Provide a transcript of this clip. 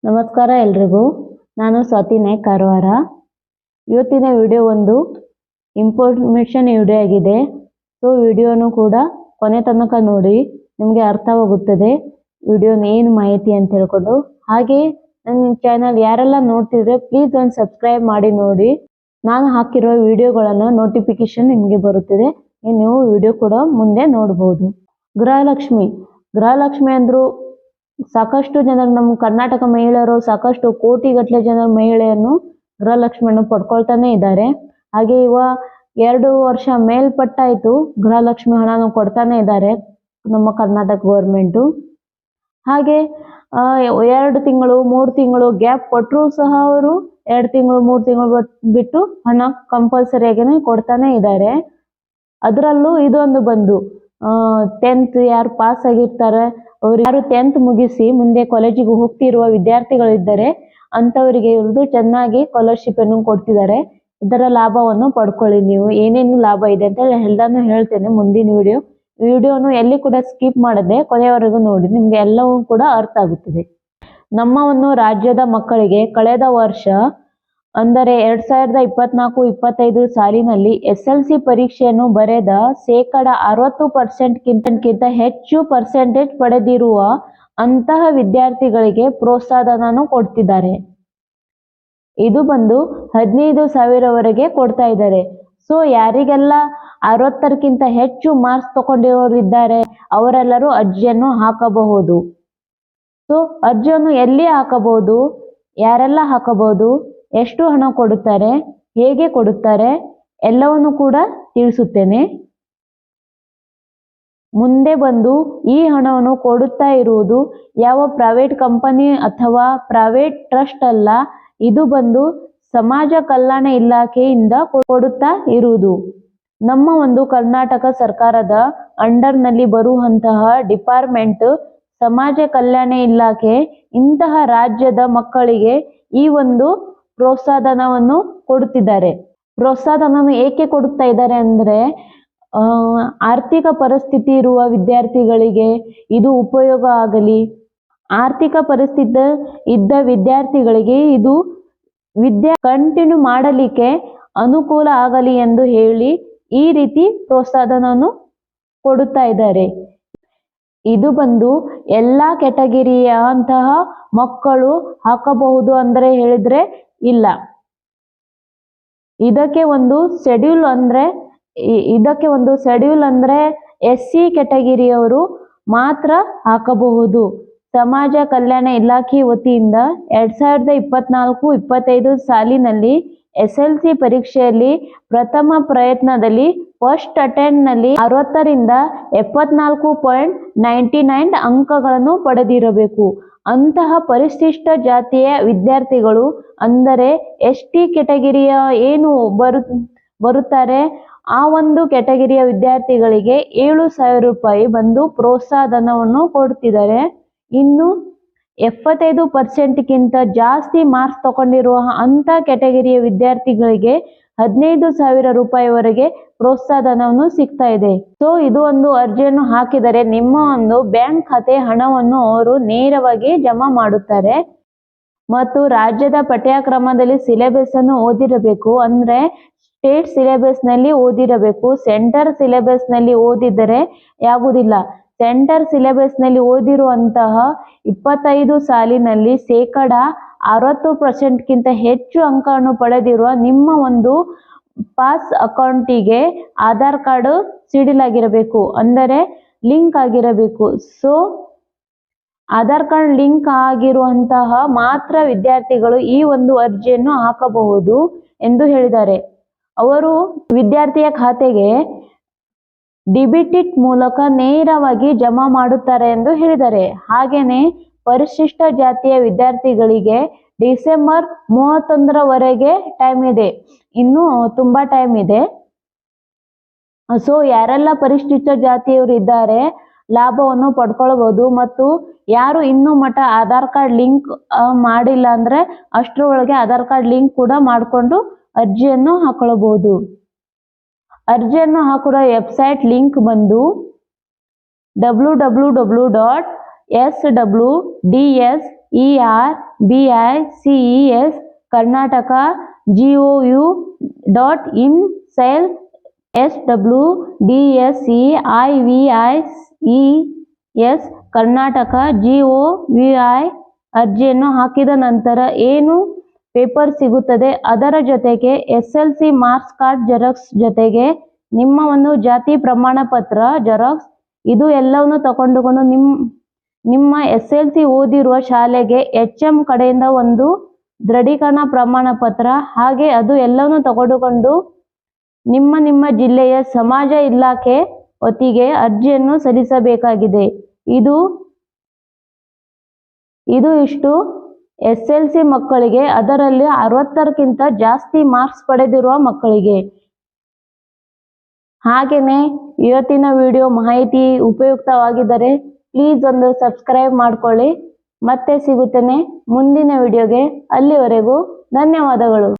ನಮಸ್ಕಾರ ಎಲ್ರಿಗೂ. ನಾನು ಸ್ವಾತಿ ನಾಯ್ಕ್ ಕಾರವಾರ. ಇವತ್ತಿನ ವಿಡಿಯೋ ಒಂದು ಇನ್ಫಾರ್ಮೇಷನ್ ವಿಡಿಯೋ ಆಗಿದೆ. ಸೊ ವಿಡಿಯೋನು ಕೂಡ ಕೊನೆ ತನಕ ನೋಡಿ, ನಿಮಗೆ ಅರ್ಥವಾಗುತ್ತದೆ ವಿಡಿಯೋನ ಏನು ಮಾಹಿತಿ ಅಂತ ಹೇಳ್ಕೊಂಡು. ಹಾಗೆ ನನ್ನ ಚಾನಲ್ ಯಾರೆಲ್ಲ ನೋಡ್ತಿದ್ರೆ ಪ್ಲೀಸ್ ಒಂದು ಸಬ್ಸ್ಕ್ರೈಬ್ ಮಾಡಿ ನೋಡಿ. ನಾನು ಹಾಕಿರೋ ವಿಡಿಯೋಗಳನ್ನು ನೋಟಿಫಿಕೇಶನ್ ನಿಮಗೆ ಬರುತ್ತದೆ. ನೀವು ವಿಡಿಯೋ ಕೂಡ ಮುಂದೆ ನೋಡ್ಬೋದು. ಗೃಹಲಕ್ಷ್ಮಿ ಅಂದ್ರು ಸಾಕಷ್ಟು ಜನರು, ನಮ್ಮ ಕರ್ನಾಟಕ ಮಹಿಳೆಯರು ಸಾಕಷ್ಟು ಕೋಟಿಗಟ್ಟಲೆ ಜನರ ಮಹಿಳೆಯನ್ನು ಗೃಹಲಕ್ಷ್ಮಿಯನ್ನು ಪಡ್ಕೊಳ್ತಾನೆ ಇದ್ದಾರೆ. ಹಾಗೆ 2 ವರ್ಷ ಮೇಲ್ಪಟ್ಟಾಯಿತು ಗೃಹಲಕ್ಷ್ಮಿ ಹಣನ ಕೊಡ್ತಾನೆ ಇದ್ದಾರೆ ನಮ್ಮ ಕರ್ನಾಟಕ ಗೌರ್ಮೆಂಟು. ಹಾಗೆ 2 ತಿಂಗಳು 3 ತಿಂಗಳು ಗ್ಯಾಪ್ ಕೊಟ್ಟರು ಸಹ ಅವರು 2 ತಿಂಗಳು 3 ತಿಂಗಳು ಬಿಟ್ಟು ಹಣ ಕಂಪಲ್ಸರಿಯಾಗಿ ಕೊಡ್ತಾನೆ ಇದ್ದಾರೆ. ಅದರಲ್ಲೂ ಇದೊಂದು ಬಂದು 10th ಯಾರು ಪಾಸ್ ಆಗಿರ್ತಾರೆ, ಅವರು ಯಾರು 10th ಮುಗಿಸಿ ಮುಂದೆ ಕಾಲೇಜಿಗೆ ಹೋಗ್ತಿರುವ ವಿದ್ಯಾರ್ಥಿಗಳಿದ್ದರೆ ಅಂಥವರಿಗೆ ಇವ್ರದ್ದು ಚೆನ್ನಾಗಿ ಸ್ಕಾಲರ್ಶಿಪ್ ಅನ್ನು ಕೊಡ್ತಿದ್ದಾರೆ. ಇದರ ಲಾಭವನ್ನು ಪಡ್ಕೊಳ್ಳಿ. ನೀವು ಏನೇನು ಲಾಭ ಇದೆ ಅಂತ ಎಲ್ಲಾನು ಹೇಳ್ತೇನೆ ಮುಂದಿನ ವಿಡಿಯೋನು ಎಲ್ಲಿ ಕೂಡ ಸ್ಕಿಪ್ ಮಾಡದೆ ಕೊನೆಯವರೆಗೂ ನೋಡಿ, ನಿಮ್ಗೆ ಎಲ್ಲವೂ ಕೂಡ ಅರ್ಥ ಆಗುತ್ತದೆ. ನಮ್ಮ ಒಂದು ರಾಜ್ಯದ ಮಕ್ಕಳಿಗೆ ಕಳೆದ ವರ್ಷ ಅಂದರೆ 2024-25 ಸಾಲಿನಲ್ಲಿ SLC ಪರೀಕ್ಷೆಯನ್ನು ಬರೆದ 60% ಹೆಚ್ಚು ಪರ್ಸೆಂಟೇಜ್ ಪಡೆದಿರುವ ಅಂತಹ ವಿದ್ಯಾರ್ಥಿಗಳಿಗೆ ಪ್ರೋತ್ಸಾಹಧನವನ್ನು ಕೊಡ್ತಿದ್ದಾರೆ. ಇದು ಬಂದು 15,000ವರೆಗೆ ಕೊಡ್ತಾ ಇದ್ದಾರೆ. ಸೊ ಯಾರಿಗೆಲ್ಲ 60ಕ್ಕಿಂತ ಹೆಚ್ಚು ಮಾರ್ಕ್ಸ್ ತಗೊಂಡಿರೋರು ಇದ್ದಾರೆ ಅವರೆಲ್ಲರೂ ಅರ್ಜಿಯನ್ನು ಹಾಕಬಹುದು. ಸೊ ಅರ್ಜಿಯನ್ನು ಎಲ್ಲಿ ಹಾಕಬಹುದು, ಯಾರೆಲ್ಲ ಹಾಕಬಹುದು, ಎಷ್ಟು ಹಣ ಕೊಡುತ್ತಾರೆ, ಹೇಗೆ ಕೊಡುತ್ತಾರೆ ಎಲ್ಲವನ್ನು ಕೂಡ ತಿಳಿಸುತ್ತೇನೆ. ಮುಂದೆ ಬಂದು ಈ ಹಣವನ್ನು ಕೊಡುತ್ತಾ ಇರುವುದು ಯಾವ ಪ್ರೈವೇಟ್ ಕಂಪನಿ ಅಥವಾ ಪ್ರೈವೇಟ್ ಟ್ರಸ್ಟ್ ಅಲ್ಲ, ಇದು ಬಂದು ಸಮಾಜ ಕಲ್ಯಾಣ ಇಲಾಖೆಯಿಂದ ಕೊಡುತ್ತಾ ಇರುವುದು. ನಮ್ಮ ಒಂದು ಕರ್ನಾಟಕ ಸರ್ಕಾರದ ಅಂಡರ್ನಲ್ಲಿ ಬರುವಂತಹ ಡಿಪಾರ್ಟ್ಮೆಂಟ್ ಸಮಾಜ ಕಲ್ಯಾಣ ಇಲಾಖೆ ಇಂತಹ ರಾಜ್ಯದ ಮಕ್ಕಳಿಗೆ ಈ ಒಂದು ಪ್ರೋತ್ಸಾಹಧನವನ್ನು ಕೊಡುತ್ತಿದ್ದಾರೆ. ಪ್ರೋತ್ಸಾಹಧನವನ್ನು ಏಕೆ ಕೊಡುತ್ತಾ ಇದ್ದಾರೆ ಅಂದ್ರೆ, ಆರ್ಥಿಕ ಪರಿಸ್ಥಿತಿ ಇರುವ ವಿದ್ಯಾರ್ಥಿಗಳಿಗೆ ಇದು ಉಪಯೋಗ ಆಗಲಿ, ಆರ್ಥಿಕ ಪರಿಸ್ಥಿತಿ ಇದ್ದ ವಿದ್ಯಾರ್ಥಿಗಳಿಗೆ ಇದು ವಿದ್ಯೆ ಕಂಟಿನ್ಯೂ ಮಾಡಲಿಕ್ಕೆ ಅನುಕೂಲ ಆಗಲಿ ಎಂದು ಹೇಳಿ ಈ ರೀತಿ ಪ್ರೋತ್ಸಾಹಧನವನ್ನು ಕೊಡುತ್ತಾ ಇದ್ದಾರೆ. ಇದು ಬಂದು ಎಲ್ಲ ಕ್ಯಾಟಗಿರಿಯ ಅಂತಹ ಮಕ್ಕಳು ಹಾಕಬಹುದು ಅಂದ್ರೆ ಹೇಳಿದ್ರೆ ಇಲ್ಲ. ಇದಕ್ಕೆ ಒಂದು ಶೆಡ್ಯೂಲ್ ಅಂದ್ರೆ SC ಕ್ಯಾಟಗಿರಿಯವರು ಮಾತ್ರ ಹಾಕಬಹುದು. ಸಮಾಜ ಕಲ್ಯಾಣ ಇಲಾಖೆ ವತಿಯಿಂದ 2024-25 ಸಾಲಿನಲ್ಲಿ SLC ಪರೀಕ್ಷೆಯಲ್ಲಿ ಪ್ರಥಮ ಪ್ರಯತ್ನದಲ್ಲಿ ಫಸ್ಟ್ ಅಟೆಂಪ್ಟ್ ನಲ್ಲಿ 60ರಿಂದ 74.99 ಅಂಕಗಳನ್ನು ಪಡೆದಿರಬೇಕು. ಅಂತಹ ಪರಿಶಿಷ್ಟ ಜಾತಿಯ ವಿದ್ಯಾರ್ಥಿಗಳು ಅಂದರೆ ST ಕ್ಯಾಟಗಿರಿಯ ಏನು ಬರುತ್ತಾರೆ ಆ ಒಂದು ಕ್ಯಾಟಗಿರಿಯ ವಿದ್ಯಾರ್ಥಿಗಳಿಗೆ 7,000 ರೂಪಾಯಿ ಬಂದು ಪ್ರೋತ್ಸಾಹಧನವನ್ನು ಕೊಡ್ತಿದ್ದಾರೆ. ಇನ್ನು 75%ಕ್ಕಿಂತ ಜಾಸ್ತಿ ಮಾರ್ಕ್ಸ್ ತಗೊಂಡಿರುವ ಅಂತ ಕ್ಯಾಟಗಿರಿಯ ವಿದ್ಯಾರ್ಥಿಗಳಿಗೆ 15,000 ರೂಪಾಯಿವರೆಗೆ ಪ್ರೋತ್ಸಾಹಧನವನ್ನು ಸಿಗ್ತಾ ಇದೆ. ಸೊ ಇದು ಒಂದು ಅರ್ಜಿಯನ್ನು ಹಾಕಿದರೆ ನಿಮ್ಮ ಒಂದು ಬ್ಯಾಂಕ್ ಖಾತೆ ಹಣವನ್ನು ಅವರು ನೇರವಾಗಿ ಜಮಾ ಮಾಡುತ್ತಾರೆ. ಮತ್ತು ರಾಜ್ಯದ ಪಠ್ಯಕ್ರಮದಲ್ಲಿ ಸಿಲೆಬಸ್ ಅನ್ನು ಓದಿರಬೇಕು. ಅಂದ್ರೆ ಸ್ಟೇಟ್ ಸಿಲೆಬಸ್ ನಲ್ಲಿ ಓದಿರಬೇಕು. ಸೆಂಟರ್ ಸಿಲೆಬಸ್ ನಲ್ಲಿ ಓದಿದರೆ ಆಗುವುದಿಲ್ಲ. ಸೆಂಟರ್ ಸಿಲೆಬಸ್ ನಲ್ಲಿ ಓದಿರುವಂತಹ 25 ಸಾಲಿನಲ್ಲಿ 60% ಹೆಚ್ಚು ಅಂಕವನ್ನು ಪಡೆದಿರುವ ನಿಮ್ಮ ಒಂದು ಪಾಸ್ ಅಕೌಂಟಿಗೆ ಆಧಾರ್ ಕಾರ್ಡ್ ಸಿಡಿಲಾಗಿರಬೇಕು, ಅಂದರೆ ಲಿಂಕ್ ಆಗಿರಬೇಕು. ಸೊ ಆಧಾರ್ ಕಾರ್ಡ್ ಲಿಂಕ್ ಆಗಿರುವಂತಹ ಮಾತ್ರ ವಿದ್ಯಾರ್ಥಿಗಳು ಈ ಒಂದು ಅರ್ಜಿಯನ್ನು ಹಾಕಬಹುದು ಎಂದು ಹೇಳಿದ್ದಾರೆ. ಅವರು ವಿದ್ಯಾರ್ಥಿಯ ಖಾತೆಗೆ DBT ಮೂಲಕ ನೇರವಾಗಿ ಜಮಾ ಮಾಡುತ್ತಾರೆ ಎಂದು ಹೇಳಿದ್ದಾರೆ. ಹಾಗೇನೆ ಪರಿಶಿಷ್ಟ ಜಾತಿಯ ವಿದ್ಯಾರ್ಥಿಗಳಿಗೆ ಡಿಸೆಂಬರ್ 31ರವರೆಗೆ ಟೈಮ್ ಇದೆ, ಇನ್ನು ತುಂಬಾ ಟೈಮ್ ಇದೆ. ಸೊ ಯಾರೆಲ್ಲ ಪರಿಶಿಷ್ಟ ಜಾತಿಯವರು ಇದ್ದಾರೆ ಲಾಭವನ್ನು ಪಡ್ಕೊಳ್ಬಹುದು. ಮತ್ತು ಯಾರು ಇನ್ನೂ ಮಟ್ಟ ಆಧಾರ್ ಕಾರ್ಡ್ ಲಿಂಕ್ ಮಾಡಿಲ್ಲ ಅಂದ್ರೆ ಅಷ್ಟರೊಳಗೆ ಆಧಾರ್ ಕಾರ್ಡ್ ಲಿಂಕ್ ಕೂಡ ಮಾಡಿಕೊಂಡು ಅರ್ಜಿಯನ್ನು ಹಾಕೊಳ್ಳಬಹುದು. ಅರ್ಜಿಯನ್ನು ಹಾಕುವ ವೆಬ್ಸೈಟ್ ಲಿಂಕ್ ಬಂದು www.swds BICES Karnataka gov.in cell SWDSEIVIES Karnataka GOVI ಅರ್ಜಿಯನ್ನು ಹಾಕಿದ ನಂತರ ಏನು ಪೇಪರ್ ಸಿಗುತ್ತದೆ, ಅದರ ಜೊತೆಗೆ SLC ಮಾರ್ಕ್ಸ್ ಕಾರ್ಡ್ ಜೆರಾಕ್ಸ್ ಜೊತೆಗೆ ನಿಮ್ಮ ಒಂದು ಜಾತಿ ಪ್ರಮಾಣ ಪತ್ರ ಜೆರಾಕ್ಸ್, ಇದು ಎಲ್ಲವನ್ನು ತಗೊಂಡುಕೊಂಡು ನಿಮ್ಮ SLC ಓದಿರುವ ಶಾಲೆಗೆ HM ಕಡೆಯಿಂದ ಒಂದು ದೃಢೀಕರಣ ಪ್ರಮಾಣ ಪತ್ರ, ಹಾಗೆ ಅದು ಎಲ್ಲವನ್ನು ತಗೊಂಡುಕೊಂಡು ನಿಮ್ಮ ಜಿಲ್ಲೆಯ ಸಮಾಜ ಇಲಾಖೆ ಹೊತ್ತಿಗೆ ಅರ್ಜಿಯನ್ನು ಸಲ್ಲಿಸಬೇಕಾಗಿದೆ. ಇಷ್ಟು SLC ಮಕ್ಕಳಿಗೆ, ಅದರಲ್ಲಿ 60ಕ್ಕಿಂತ ಜಾಸ್ತಿ ಮಾರ್ಕ್ಸ್ ಪಡೆದಿರುವ ಮಕ್ಕಳಿಗೆ. ಹಾಗೆಯೇ ಇವತ್ತಿನ ವಿಡಿಯೋ ಮಾಹಿತಿ ಉಪಯುಕ್ತವಾಗಿದ್ದರೆ ಪ್ಲೀಸ್ ಒಂದು ಸಬ್ಸ್ಕ್ರೈಬ್ ಮಾಡ್ಕೊಳ್ಳಿ. ಮತ್ತೆ ಸಿಗುತ್ತೇನೆ ಮುಂದಿನ ವಿಡಿಯೋಗೆ. ಅಲ್ಲಿವರೆಗೂ ಧನ್ಯವಾದಗಳು.